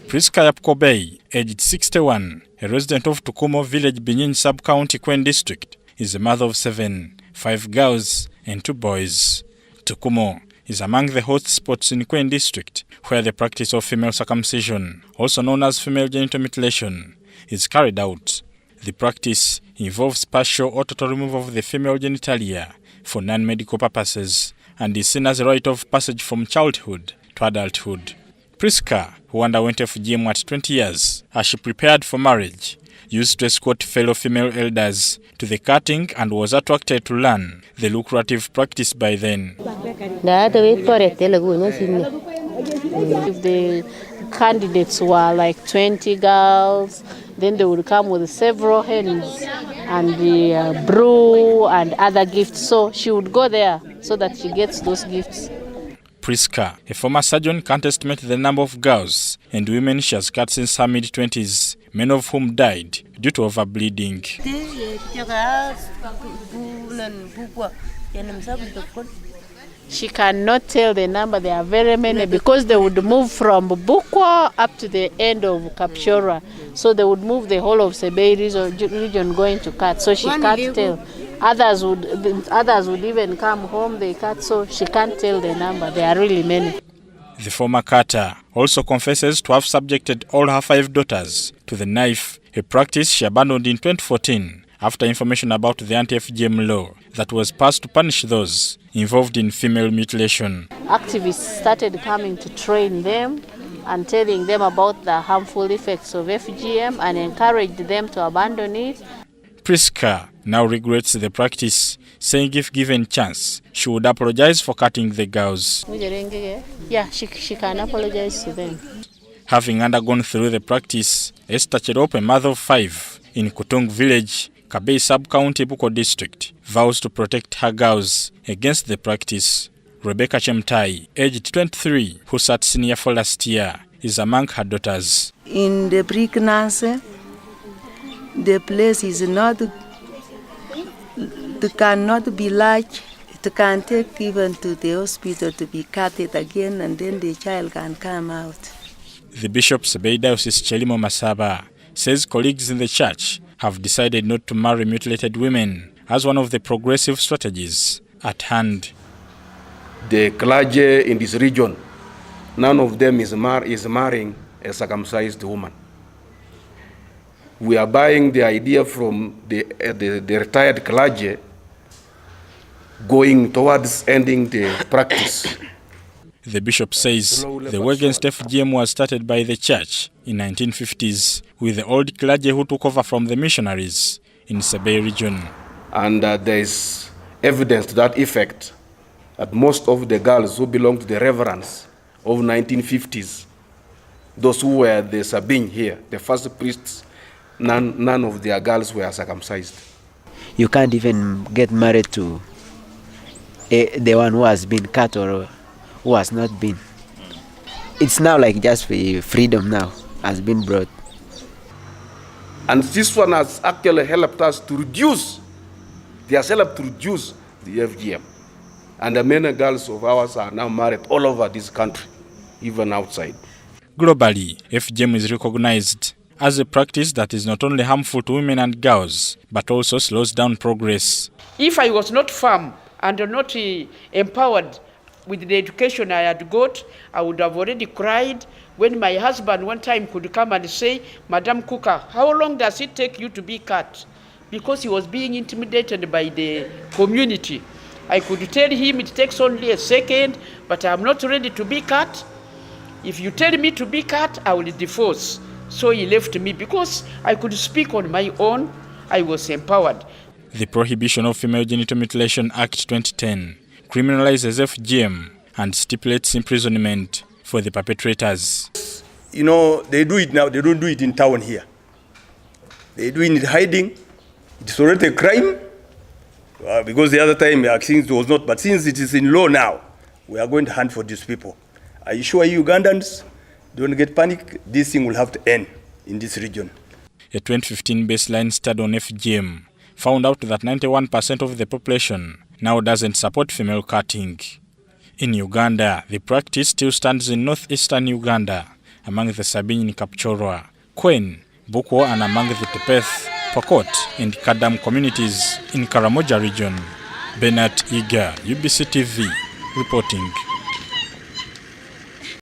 PRISCA YAPKWOBEI, aged 61, a resident of Tukumo village, Binyinyi sub-county, Kwen district, is a mother of 7, 5 girls and 2 boys. Tukumo is among the host spots in Kwen district where the practice of female circumcision, also known as female genital mutilation, is carried out. The practice involves partial or total removal of the female genitalia for non-medical purposes and is seen as a rite of passage from childhood to adulthood. PRISCA, who underwent FGM at 20 years as she prepared for marriage, used to escort fellow female elders to the cutting and was attracted to learn the lucrative practice by then. If the candidates were like 20 girls, then they would come with several hens and the brew and other gifts. So she would go there so that she gets those gifts. PRISCA, a former surgeon, can't estimate the number of girls and women she has cut since her mid-20s, many of whom died due to overbleeding. She cannot tell the number. There are very many because they would move from Bukwa up to the end of KAPCHORWA. So they would move the whole of Sebei region going to cut. So she can't tell. Others would even come home, they cut, so she can't tell the number. There are really many. The former cutter also confesses to have subjected all her 5 daughters to the knife, a practice she abandoned in 2014 after information about the anti-FGM law that was passed to punish those involved in female mutilation. Activists started coming to train them and telling them about the harmful effects of FGM and encouraged them to abandon it. PRISCA now regrets the practice, saying if given chance, she would apologize for cutting the girls. Yeah, she can apologize to them. Having undergone through the practice, ESTHER CHEROP, a mother of 5 in Kutung village, Kabei sub-county, Buko district, vows to protect her girls against the practice. Rebecca Chemtai, aged 23, who sat senior for last year, is among her daughters. In the pregnancy, the place is not, it cannot be large. It can take even to the hospital to be cut it again, and then the child can come out. The Bishop Sebei Diocese Chelimo Masaba says colleagues in the church have decided not to marry mutilated women as one of the progressive strategies at hand. The clergy in this region, none of them is marrying a circumcised woman. We are buying the idea from the retired clergy going towards ending the practice. The bishop says the war against FGM was started by the church in 1950s with the old clergy who took over from the missionaries in Sebei Region. And there is evidence to that effect that most of the girls who belong to the reverends of 1950s, those who were the SEBEJ here, the first priests, none of their girls were circumcised. You can't even get married to the one who has been cut or who has not been. It's now like just freedom now has been brought. And this one has actually helped us to reduce, they has helped to reduce the FGM. And the many girls of ours are now married all over this country, even outside. Globally, FGM is recognized as a practice that is not only harmful to women and girls, but also slows down progress. If I was not firm and not empowered with the education I had got, I would have already cried when my husband one time could come and say, Madam KUKA, how long does it take you to be cut? Because he was being intimidated by the community. I could tell him it takes only a second, but I'm not ready to be cut. If you tell me to be cut, I will divorce. So he left me because I could speak on my own. I was empowered. The Prohibition of Female Genital Mutilation Act 2010 criminalizes FGM and stipulates imprisonment for the perpetrators. You know, they do it now, they don't do it in town here. They do it in hiding. It's already a crime. Because the other time since it was not, but since it is in law now, we are going to hunt for these people. Are you sure you Ugandans don't get panic? This thing will have to end in this region. A 2015 baseline study on FGM found out that 91% of the population now doesn't support female cutting. In Uganda, the practice still stands in northeastern Uganda among the Sabin in KAPCHORWA, Kwen, Bukwo, and among the Tepeth, Pokot, and Kadam communities in Karamoja region. Bernard Iga, UBC TV, reporting.